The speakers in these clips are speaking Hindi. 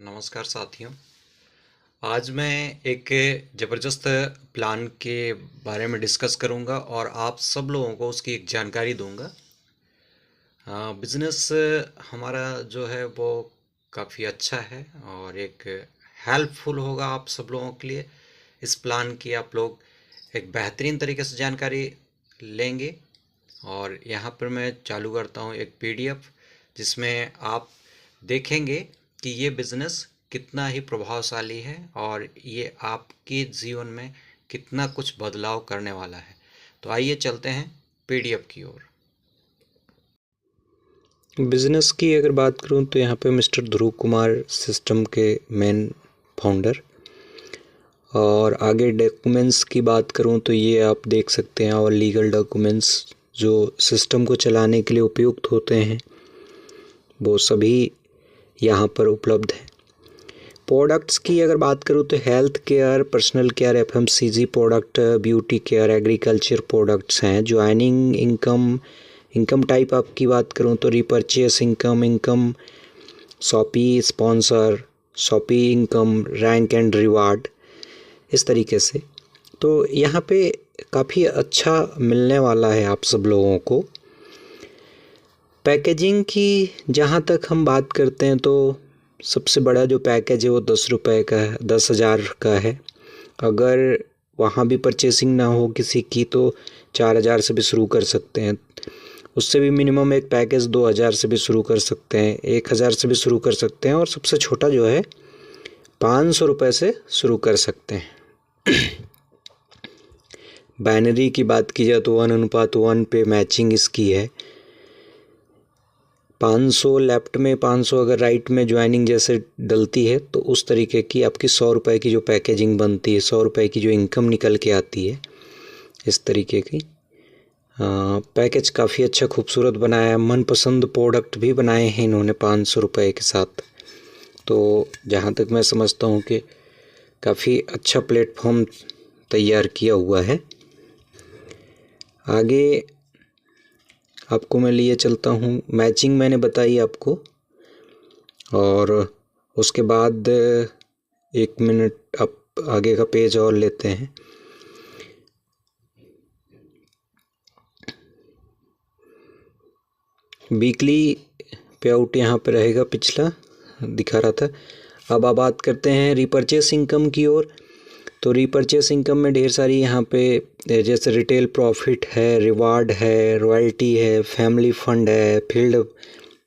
नमस्कार साथियों। आज मैं एक ज़बरदस्त प्लान के बारे में डिस्कस करूंगा और आप सब लोगों को उसकी एक जानकारी दूंगा। बिज़नेस हमारा जो है वो काफ़ी अच्छा है और एक हेल्पफुल होगा आप सब लोगों के लिए। इस प्लान की आप लोग एक बेहतरीन तरीके से जानकारी लेंगे और यहाँ पर मैं चालू करता हूँ एक पीडीएफ जिसमें आप देखेंगे कि ये बिज़नेस कितना ही प्रभावशाली है और ये आपके जीवन में कितना कुछ बदलाव करने वाला है। तो आइए चलते हैं पीडीएफ की ओर। बिज़नेस की अगर बात करूं तो यहाँ पे मिस्टर ध्रुव कुमार सिस्टम के मेन फाउंडर। और आगे डॉक्यूमेंट्स की बात करूं तो ये आप देख सकते हैं और लीगल डॉक्यूमेंट्स जो सिस्टम को चलाने के लिए उपयुक्त होते हैं वो सभी यहाँ पर उपलब्ध हैं। प्रोडक्ट्स की अगर बात करूं तो health care, personal care, FMCG product, beauty care, agriculture products हैं। ज्वाइनिंग इनकम टाइप आपकी बात करूं तो repurchase income, shoppy sponsor, shoppy income, rank and reward, इस तरीके से। तो यहाँ पे काफ़ी अच्छा मिलने वाला है आप सब लोगों को। पैकेजिंग की जहाँ तक हम बात करते हैं तो सबसे बड़ा जो पैकेज है वो 10 रुपये का है, 10,000 का है। अगर वहाँ भी परचेसिंग ना हो किसी की तो 4,000 से भी शुरू कर सकते हैं। उससे भी मिनिमम एक पैकेज 2,000 से भी शुरू कर सकते हैं, 1,000 से भी शुरू कर सकते हैं और सबसे छोटा जो है 500 रुपये से शुरू कर सकते हैं। बाइनरी की बात की जाए तो 1:1 पे मैचिंग इसकी है। 500 लेफ्ट में, 500 अगर राइट में ज्वाइनिंग जैसे डलती है तो उस तरीके की आपकी 100 रुपये की जो पैकेजिंग बनती है, 100 रुपये की जो इनकम निकल के आती है, इस तरीके की। पैकेज काफ़ी अच्छा खूबसूरत बनाया है। मनपसंद प्रोडक्ट भी बनाए हैं इन्होंने 500 रुपये के साथ। तो जहाँ तक मैं समझता हूँ कि काफ़ी अच्छा प्लेटफॉर्म तैयार किया हुआ है। आगे आपको मैं लिए चलता हूँ। मैचिंग मैंने बताई आपको और उसके बाद 1 मिनट आप आगे का पेज और लेते हैं। वीकली पे आउट यहाँ पे रहेगा, पिछला दिखा रहा था। अब आप बात करते हैं रिपर्चेस इनकम की ओर। तो रिपर्चेस इनकम में ढेर सारी यहाँ पे जैसे रिटेल प्रॉफिट है, रिवार्ड है, रॉयल्टी है, फैमिली फंड है, फील्ड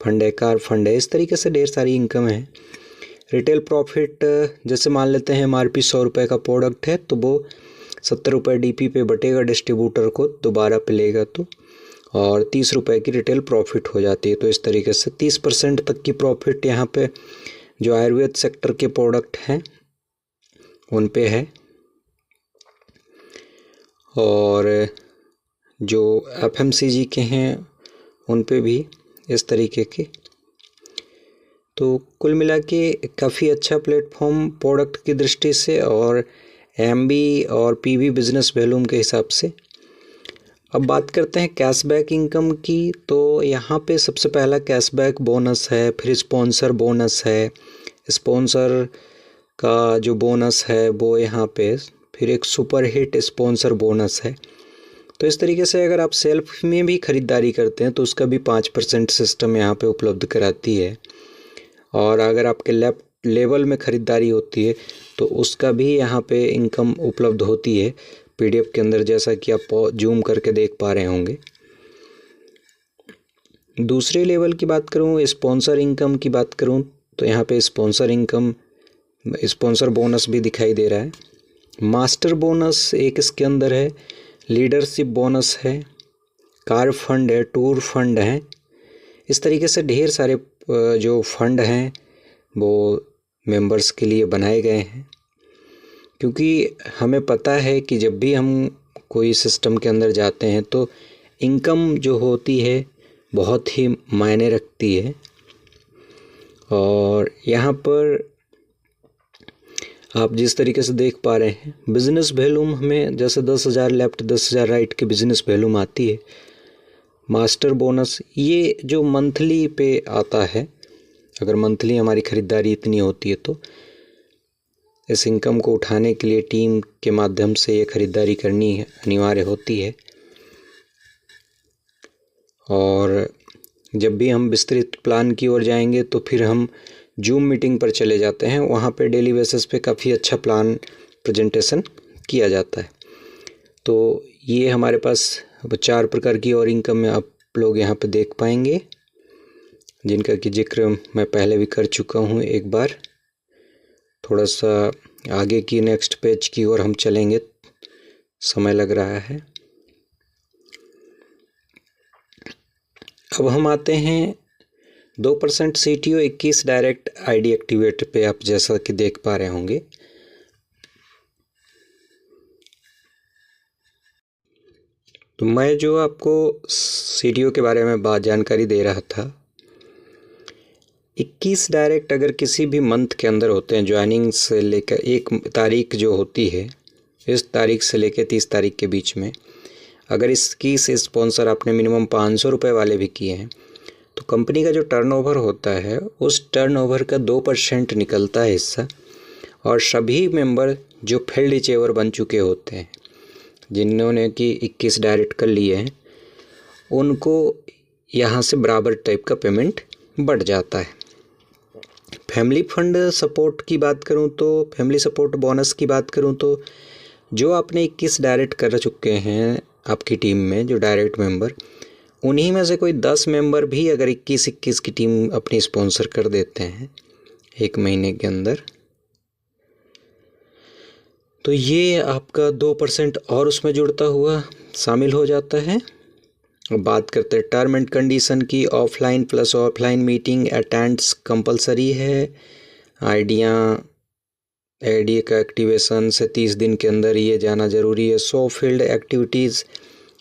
फंड है, कार फंड है, इस तरीके से ढेर सारी इनकम है। रिटेल प्रॉफिट जैसे मान लेते हैं एमआरपी 100 रुपये का प्रोडक्ट है तो वो 70 रुपये डीपी पे बटेगा, डिस्ट्रीब्यूटर को दोबारा पे लेगा तो, और 30 रुपये की रिटेल प्रॉफिट हो जाती है। तो इस तरीके से 30% तक की प्रॉफिट यहाँ पे जो आयुर्वेद सेक्टर के प्रोडक्ट हैं उन पे है। और जो एफएमसीजी के हैं उन पे भी इस तरीके के। तो कुल मिला के काफ़ी अच्छा प्लेटफॉर्म प्रोडक्ट की दृष्टि से और एमबी और पीवी बिजनेस वॉल्यूम के हिसाब से। अब बात करते हैं कैशबैक इनकम की। तो यहाँ पे सबसे पहला कैशबैक बोनस है, फिर स्पॉन्सर बोनस है। स्पॉन्सर का जो बोनस है वो यहाँ पे, फिर एक सुपर हिट स्पॉन्सर बोनस है। तो इस तरीके से अगर आप सेल्फ में भी ख़रीदारी करते हैं तो उसका भी 5% सिस्टम यहाँ पे उपलब्ध कराती है। और अगर आपके लेफ्ट लेवल में ख़रीदारी होती है तो उसका भी यहाँ पे इनकम उपलब्ध होती है पीडीएफ के अंदर, जैसा कि आप जूम करके देख पा रहे होंगे। दूसरे लेवल की बात करूँ, स्पॉन्सर इनकम की बात करूँ तो यहाँ पे स्पॉन्सर इनकम, स्पॉन्सर बोनस भी दिखाई दे रहा है। मास्टर बोनस एक इसके अंदर है, लीडरशिप बोनस है, कार फंड है, टूर फंड है। इस तरीके से ढेर सारे जो फंड हैं वो मेंबर्स के लिए बनाए गए हैं। क्योंकि हमें पता है कि जब भी हम कोई सिस्टम के अंदर जाते हैं तो इनकम जो होती है बहुत ही मायने रखती है। और यहाँ पर आप जिस तरीके से देख पा रहे हैं बिज़नेस वॉल्यूम हमें जैसे 10,000 लेफ्ट 10,000 राइट की बिज़नेस वॉल्यूम आती है। मास्टर बोनस ये जो मंथली पे आता है अगर मंथली हमारी ख़रीदारी इतनी होती है तो इस इनकम को उठाने के लिए टीम के माध्यम से ये ख़रीदारी करनी है, अनिवार्य होती है। और जब भी हम विस्तृत प्लान की ओर जाएंगे तो फिर हम जूम मीटिंग पर चले जाते हैं। वहाँ पे डेली बेसिस पे काफ़ी अच्छा प्लान प्रेजेंटेशन किया जाता है। तो ये हमारे पास 4 प्रकार की और इनकम में आप लोग यहाँ पे देख पाएंगे, जिनका कि जिक्र मैं पहले भी कर चुका हूँ एक बार। थोड़ा सा आगे की नेक्स्ट पेज की ओर हम चलेंगे, समय लग रहा है। अब हम आते हैं 2% CTO 21 डायरेक्ट ID एक्टिवेट पे। आप जैसा कि देख पा रहे होंगे, तो मैं जो आपको CTO के बारे में जानकारी दे रहा था, 21 डायरेक्ट अगर किसी भी मंथ के अंदर होते हैं, ज्वाइनिंग से लेकर 1 तारीख जो होती है, इस तारीख से लेकर 30 तारीख के बीच में अगर इसकी से स्पॉन्सर आपने मिनिमम 500 रुपये वाले भी किए हैं तो कंपनी का जो टर्नओवर होता है उस टर्नओवर का 2% निकलता है हिस्सा। और सभी मेंबर जो फील्ड अचीवर बन चुके होते हैं, जिन्होंने कि 21 डायरेक्ट कर लिए हैं, उनको यहाँ से बराबर टाइप का पेमेंट बढ़ जाता है। फैमिली फंड सपोर्ट की बात करूँ तो, फैमिली सपोर्ट बोनस की बात करूँ तो, जो आपने 21 डायरेक्ट कर चुके हैं आपकी टीम में जो डायरेक्ट मेंबर, उन्हीं में से कोई 10 मेंबर भी अगर 21-21 की टीम अपनी स्पॉन्सर कर देते हैं 1 महीने के अंदर, तो ये आपका 2% और उसमें जुड़ता हुआ शामिल हो जाता है। अब बात करते हैं टर्म एंड कंडीशन की। Offline plus offline meeting attends compulsory है। आइडिया का एक्टिवेशन से 30 दिन के अंदर ये जाना ज़रूरी है। 100 फील्ड एक्टिविटीज़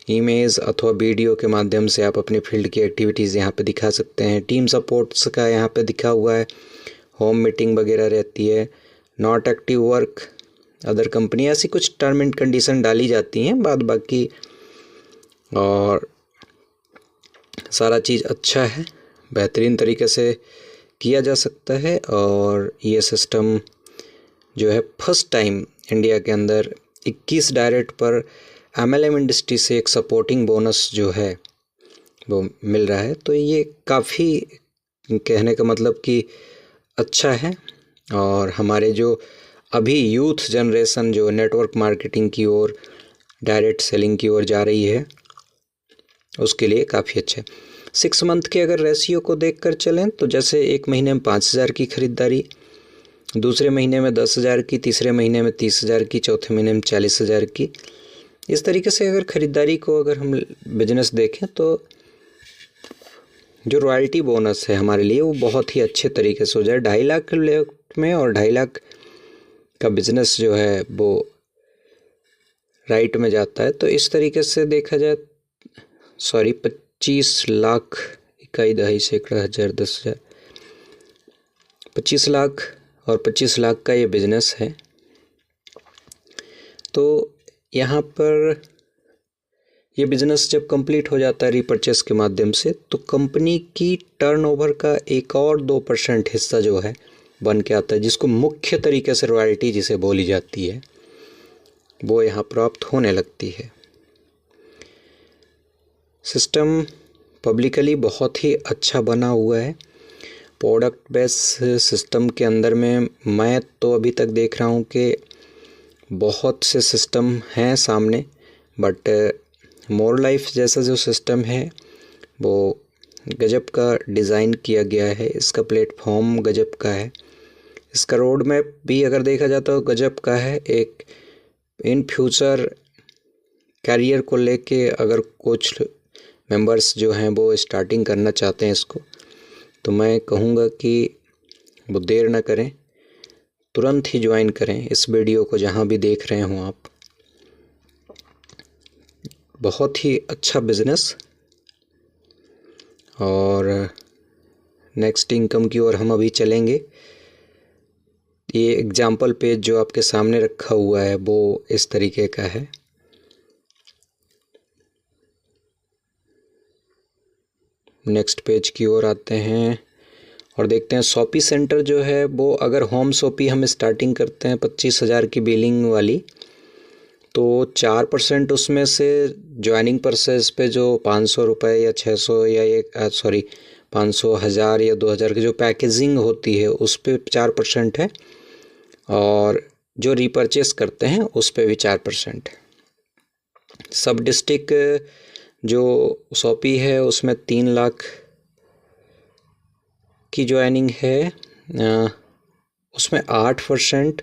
इमेज अथवा वीडियो के माध्यम से आप अपने फील्ड की एक्टिविटीज़ यहाँ पे दिखा सकते हैं। टीम सपोर्ट्स का यहाँ पे दिखा हुआ है। होम मीटिंग वगैरह रहती है। Not active work other company, ऐसी कुछ टर्म एंड कंडीशन डाली जाती हैं। बाद बाकी और सारा चीज़ अच्छा है, बेहतरीन तरीके से किया जा सकता है। और ये सिस्टम जो है फर्स्ट टाइम इंडिया के अंदर 21 डायरेक्ट पर MLM इंडस्ट्री से एक सपोर्टिंग बोनस जो है वो मिल रहा है। तो ये काफ़ी, कहने का मतलब कि अच्छा है। और हमारे जो अभी यूथ जनरेशन जो नेटवर्क मार्केटिंग की ओर, डायरेक्ट सेलिंग की ओर जा रही है, उसके लिए काफ़ी अच्छा है। 6 मंथ के अगर रेशियो को देखकर चलें तो जैसे 1 महीने में 5,000 की खरीदारी, दूसरे महीने में 10,000 की, तीसरे महीने में 30,000 की, चौथे महीने में 40,000 की, इस तरीके से अगर ख़रीदारी को अगर हम बिजनेस देखें तो जो रॉयल्टी बोनस है हमारे लिए वो बहुत ही अच्छे तरीके से हो जाए। 2.5 लाख में और 2.5 लाख का बिजनेस जो है वो राइट में जाता है। तो इस तरीके से देखा जाए, 25 लाख, इकाई दहाई सैकड़ा हज़ार 10,000, 25 लाख और 25 लाख का ये बिजनेस है। तो यहाँ पर ये बिज़नेस जब कंप्लीट हो जाता है रीपरचेस के माध्यम से, तो कंपनी की टर्नओवर का एक और 2% हिस्सा जो है बन के आता है, जिसको मुख्य तरीके से रॉयल्टी जिसे बोली जाती है, वो यहाँ प्राप्त होने लगती है। सिस्टम पब्लिकली बहुत ही अच्छा बना हुआ है। प्रोडक्ट बेस्ड सिस्टम के अंदर में मैं तो अभी तक देख रहा हूँ कि बहुत से सिस्टम हैं सामने, बट मोर लाइफ जैसा जो सिस्टम है वो गजब का डिज़ाइन किया गया है। इसका प्लेटफॉर्म गजब का है। इसका रोड मैप भी अगर देखा जाए तो गजब का है। एक इन फ्यूचर कैरियर को लेके अगर कुछ मेंबर्स जो हैं वो स्टार्टिंग करना चाहते हैं इसको, तो मैं कहूँगा कि वो देर ना करें, तुरंत ही ज्वाइन करें इस वीडियो को जहाँ भी देख रहे हों आप। बहुत ही अच्छा बिज़नेस। और नेक्स्ट इनकम की ओर हम अभी चलेंगे। ये एग्जाम्पल पेज जो आपके सामने रखा हुआ है वो इस तरीके का है। नेक्स्ट पेज की ओर आते हैं। और देखते हैं शॉपी सेंटर जो है वो, अगर होम शॉपी हम स्टार्टिंग करते हैं 25,000 की बिलिंग वाली, तो 4% उसमें से ज्वाइनिंग प्रोसेस पे जो 500 रुपये या 600 या 500, 1000 या 2000 की जो पैकेजिंग होती है उस पर 4% है, और जो रीपरचेस करते हैं उस पर भी 4% है। सब डिस्ट्रिक्ट जो शॉपी है उसमें 3 लाख की ज्वाइनिंग है, उसमें 8%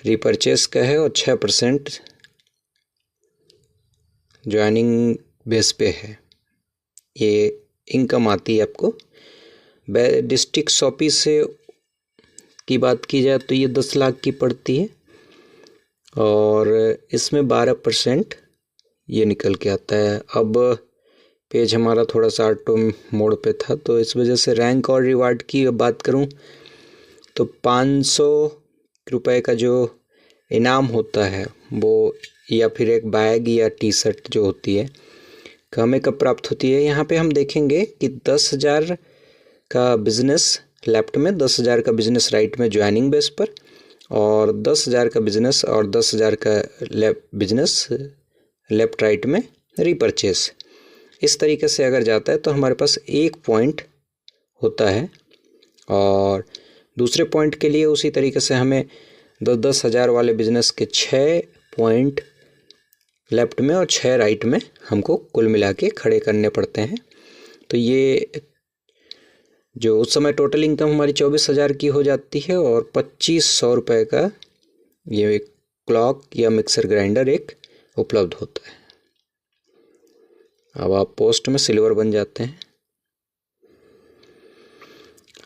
रीपरचेस का है और 6% ज्वाइनिंग बेस पे है। ये इनकम आती है आपको। डिस्ट्रिक्ट शॉपी से की बात की जाए तो ये 10 लाख की पड़ती है, और इसमें 12% ये निकल के आता है। अब पेज हमारा थोड़ा सा ऑटो मोड पे था, तो इस वजह से रैंक और रिवार्ड की बात करूं तो 500 रुपये का जो इनाम होता है वो, या फिर एक बैग या टी शर्ट जो होती है हमें कब प्राप्त होती है। यहाँ पे हम देखेंगे कि 10,000 का बिजनेस लेफ्ट में, 10,000 का बिजनेस राइट में ज्वाइनिंग बेस पर, और 10,000 का बिजनेस और 10,000 का बिजनेस लेफ्ट राइट में रीपरचेस। इस तरीके से अगर जाता है तो हमारे पास 1 पॉइंट होता है, और दूसरे पॉइंट के लिए उसी तरीके से हमें 10,000 वाले बिजनेस के 6 पॉइंट लेफ्ट में और 6 राइट में हमको कुल मिला के खड़े करने पड़ते हैं। तो ये जो उस समय टोटल इनकम हमारी 24,000 की हो जाती है, और 2500 रुपये का ये क्लॉक या मिक्सर ग्राइंडर एक उपलब्ध होता है। अब आप पोस्ट में सिल्वर बन जाते हैं।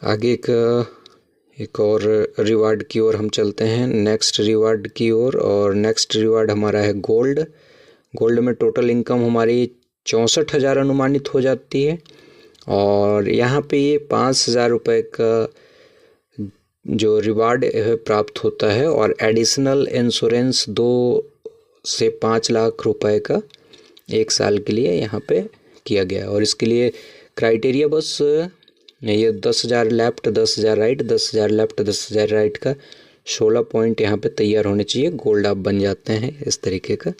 आगे एक और रिवार्ड की ओर हम चलते हैं, नेक्स्ट रिवार्ड की ओर, और नेक्स्ट रिवार्ड हमारा है गोल्ड। गोल्ड में टोटल इनकम हमारी 64,000 अनुमानित हो जाती है, और यहाँ पे ये 5,000 रुपये का जो रिवार्ड प्राप्त होता है, और एडिशनल इंश्योरेंस 2 से 5 लाख रुपए का 1 साल के लिए यहाँ पे किया गया। और इसके लिए क्राइटेरिया बस ये 10,000 लेफ्ट, 10,000 राइट, 10,000 लेफ्ट, 10,000 राइट का 16 पॉइंट यहाँ पे तैयार होने चाहिए, गोल्ड आप बन जाते हैं इस तरीके का।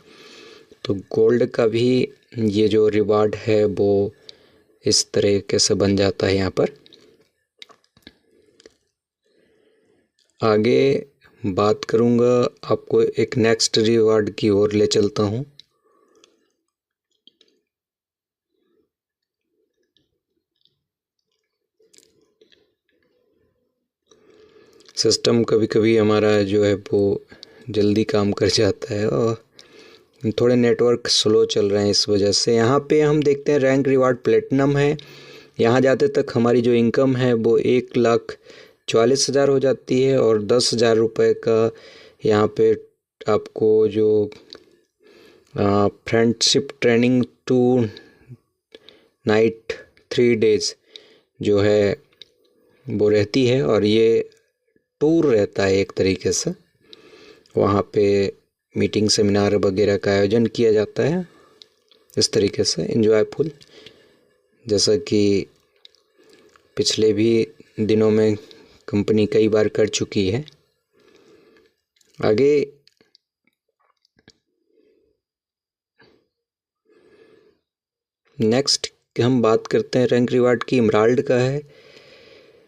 तो गोल्ड का भी ये जो रिवार्ड है वो इस तरीके से बन जाता है यहाँ पर। आगे बात करूँगा, आपको एक नेक्स्ट रिवार्ड की ओर ले चलता हूँ। सिस्टम कभी कभी हमारा जो है वो जल्दी काम कर जाता है, और थोड़े नेटवर्क स्लो चल रहे हैं इस वजह से। यहाँ पे हम देखते हैं रैंक रिवार्ड प्लेटिनम है। यहाँ जाते तक हमारी जो इनकम है वो 1,44,000 हो जाती है, और 10,000 रुपये का यहाँ पे आपको जो फ्रेंडशिप ट्रेनिंग 2 नाइट 3 डेज जो है वो रहती है, और ये टूर रहता है एक तरीके से। वहाँ पे मीटिंग सेमिनार वगैरह का आयोजन किया जाता है इस तरीके से एंजॉयफुल, जैसा कि पिछले भी दिनों में कंपनी कई बार कर चुकी है। आगे नेक्स्ट हम बात करते हैं रैंक रिवार्ड की, इमराल्ड का है।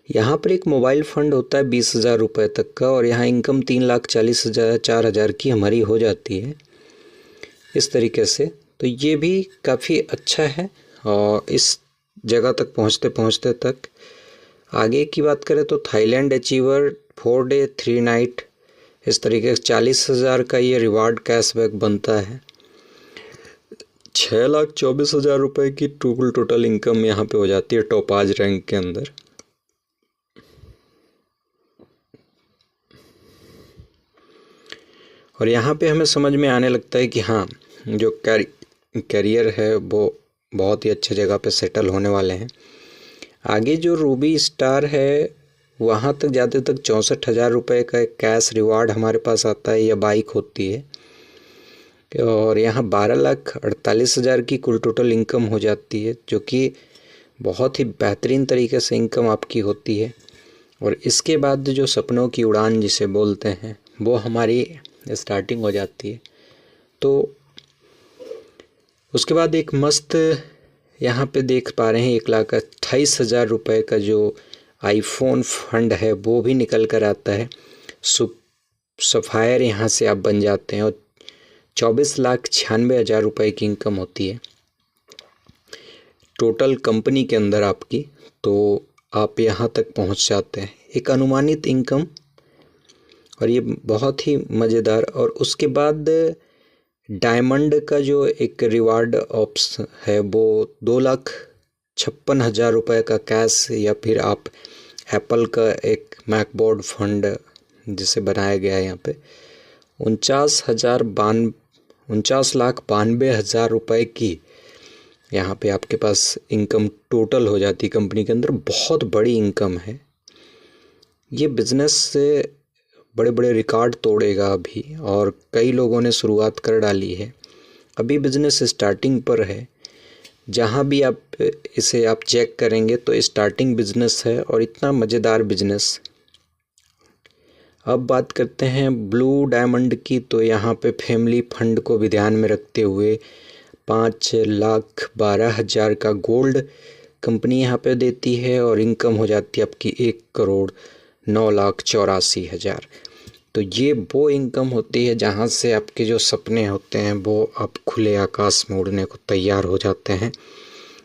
यहाँ पर एक मोबाइल फ़ंड होता है 20,000 रुपये तक का, और यहाँ इनकम 3,40,000 की हमारी हो जाती है इस तरीके से। तो ये भी काफ़ी अच्छा है, और इस जगह तक पहुँचते पहुँचते तक आगे की बात करें तो थाईलैंड अचीवर 4 डे 3 नाइट, इस तरीके से 40,000 का ये रिवार्ड कैशबैक बनता है। 6,24,000 रुपये की टोटल इनकम यहाँ पे हो जाती है टोपाज रैंक के अंदर। और यहाँ पे हमें समझ में आने लगता है कि हाँ, जो कैरियर है वो बहुत ही अच्छे जगह पे सेटल होने वाले हैं। आगे जो रूबी स्टार है वहाँ तक जाते तक 64,000 रुपये का एक कैश रिवार्ड हमारे पास आता है, या बाइक होती है, और यहाँ 12,48,000 की कुल टोटल इनकम हो जाती है, जो कि बहुत ही बेहतरीन तरीके से इनकम आपकी होती है। और इसके बाद जो सपनों की उड़ान जिसे बोलते हैं वो हमारी स्टार्टिंग हो जाती है। तो उसके बाद एक मस्त यहाँ पे देख पा रहे हैं 1,28,000 रुपये का जो आईफोन फंड है वो भी निकल कर आता है। सफ़ायर यहाँ से आप बन जाते हैं और 24,96,000 रुपये की इनकम होती है टोटल कंपनी के अंदर आपकी। तो आप यहाँ तक पहुँच जाते हैं, एक अनुमानित इनकम, और ये बहुत ही मज़ेदार। और उसके बाद डायमंड का जो एक रिवार्ड ऑप्शन है वो 2,56,000 रुपये का कैश, या फिर आप एप्पल का एक मैकबोर्ड फंड जिसे बनाया गया है यहाँ पे 49,92,000 रुपये की यहाँ पे आपके पास इनकम टोटल हो जाती है कंपनी के अंदर। बहुत बड़ी इनकम है। ये बिज़नेस से बड़े बड़े रिकॉर्ड तोड़ेगा अभी, और कई लोगों ने शुरुआत कर डाली है। अभी बिज़नेस स्टार्टिंग पर है। जहाँ भी आप इसे आप चेक करेंगे तो स्टार्टिंग बिज़नेस है और इतना मज़ेदार बिज़नेस। अब बात करते हैं ब्लू डायमंड की। तो यहाँ पे फैमिली फंड को भी ध्यान में रखते हुए 5,12,000 का गोल्ड कंपनी यहाँ पे देती है और इनकम हो जाती है आपकी 1,09,84,000। तो ये वो इनकम होती है जहाँ से आपके जो सपने होते हैं वो आप खुले आकाश में उड़ने को तैयार हो जाते हैं।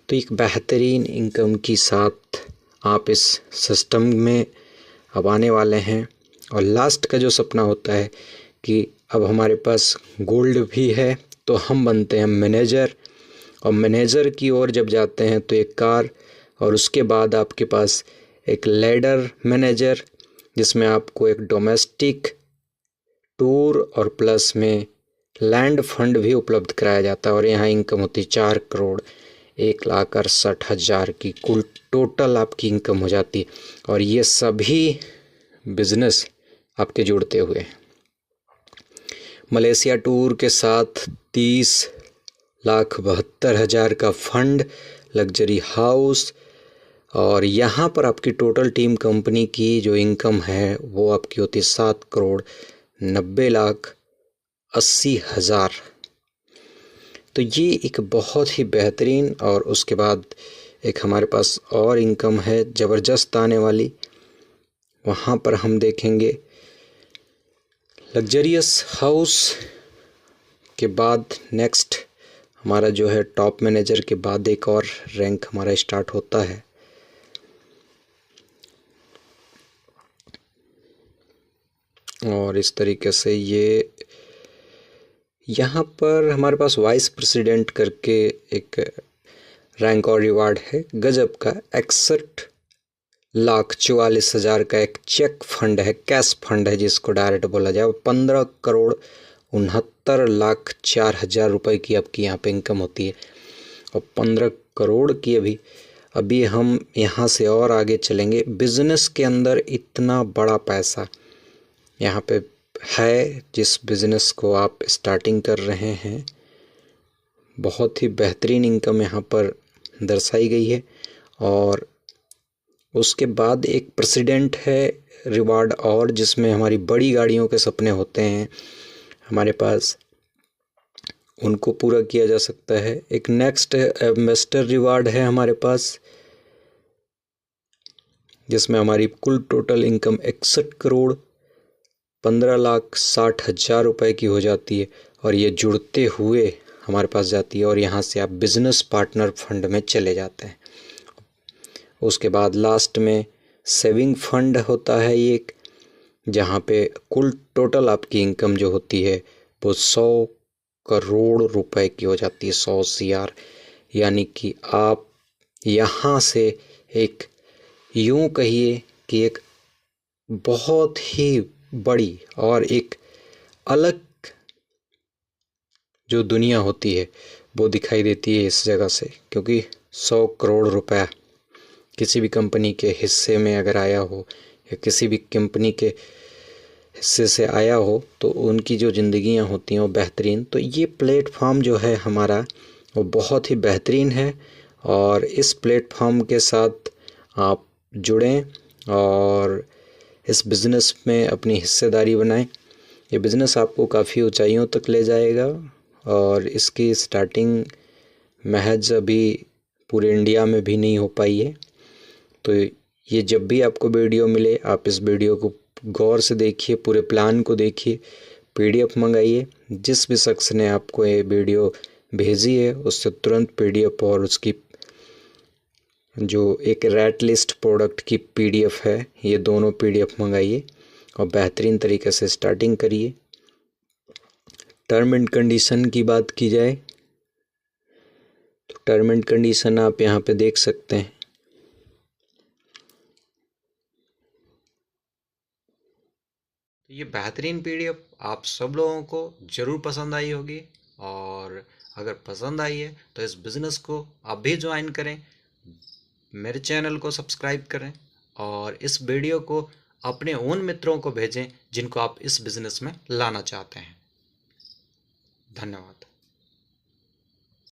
तो एक बेहतरीन इनकम के साथ आप इस सिस्टम में अब आने वाले हैं। और लास्ट का जो सपना होता है कि अब हमारे पास गोल्ड भी है तो हम बनते हैं मैनेजर, और मैनेजर की ओर जब जाते हैं तो एक कार, और उसके बाद आपके पास एक लैडर मैनेजर जिसमें आपको एक डोमेस्टिक टूर और प्लस में लैंड फंड भी उपलब्ध कराया जाता है। और यहाँ इनकम होती 4,61,68,000 की कुल टोटल आपकी इनकम हो जाती है। और ये सभी बिजनेस आपके जुड़ते हुए मलेशिया टूर के साथ 30,72,000 का फंड, लग्जरी हाउस, और यहाँ पर आपकी टोटल टीम कंपनी की जो इनकम है वो आपकी होती है 7,90,80,000। तो ये एक बहुत ही बेहतरीन। और उसके बाद एक हमारे पास और इनकम है ज़बरदस्त आने वाली। वहाँ पर हम देखेंगे लग्जरियस हाउस के बाद नेक्स्ट हमारा जो है टॉप मैनेजर के बाद एक और रैंक हमारा स्टार्ट होता है। और इस तरीके से ये यहाँ पर हमारे पास वाइस प्रेसिडेंट करके एक रैंक और रिवार्ड है गजब का। 61,44,000 का एक चेक फंड है, कैश फंड है जिसको डायरेक्ट बोला जाए। 15,69,04,000 रुपये की आपकी यहाँ पे इनकम होती है। और 15 करोड़ की अभी हम यहाँ से और आगे चलेंगे। बिज़नेस के अंदर इतना बड़ा पैसा यहाँ पे है, जिस बिज़नेस को आप स्टार्टिंग कर रहे हैं बहुत ही बेहतरीन इनकम यहाँ पर दर्शाई गई है। और उसके बाद एक प्रेसिडेंट है रिवार्ड, और जिसमें हमारी बड़ी गाड़ियों के सपने होते हैं हमारे पास, उनको पूरा किया जा सकता है। एक नेक्स्ट एम्बेसडर रिवार्ड है हमारे पास, जिसमें हमारी कुल टोटल इनकम 61,15,60,000 रुपये की हो जाती है। और ये जुड़ते हुए हमारे पास जाती है, और यहाँ से आप बिज़नेस पार्टनर फंड में चले जाते हैं। उसके बाद लास्ट में सेविंग फंड होता है एक, जहाँ पे कुल टोटल आपकी इनकम जो होती है वो 100 करोड़ रुपए की हो जाती है, 100 CR। यानी कि आप यहाँ से एक यूँ कहिए कि एक बहुत ही बड़ी और एक अलग जो दुनिया होती है वो दिखाई देती है इस जगह से। क्योंकि 100 करोड़ रुपया किसी भी कंपनी के हिस्से में अगर आया हो या किसी भी कंपनी के हिस्से से आया हो तो उनकी जो ज़िंदगियां होती हैं वो बेहतरीन। तो ये प्लेटफॉर्म जो है हमारा वो बहुत ही बेहतरीन है। और इस प्लेटफॉर्म के साथ आप जुड़ें और इस बिज़नेस में अपनी हिस्सेदारी बनाएं। ये बिज़नेस आपको काफ़ी ऊंचाइयों तक ले जाएगा और इसकी स्टार्टिंग महज अभी पूरे इंडिया में भी नहीं हो पाई है। तो ये जब भी आपको वीडियो मिले आप इस वीडियो को गौर से देखिए, पूरे प्लान को देखिए, PDF मंगाइए। जिस भी शख्स ने आपको ये वीडियो भेजी है उससे तुरंत PDF और उसकी जो एक रेट लिस्ट प्रोडक्ट की PDF है, ये दोनों PDF मंगाइए और बेहतरीन तरीके से स्टार्टिंग करिए। टर्म एंड कंडीशन की बात की जाए तो टर्म एंड कंडीशन आप यहाँ पे देख सकते हैं। तो ये बेहतरीन PDF आप सब लोगों को ज़रूर पसंद आई होगी, और अगर पसंद आई है तो इस बिज़नेस को आप भी ज्वाइन करें, मेरे चैनल को सब्सक्राइब करें और इस वीडियो को अपने उन मित्रों को भेजें जिनको आप इस बिज़नेस में लाना चाहते हैं। धन्यवाद।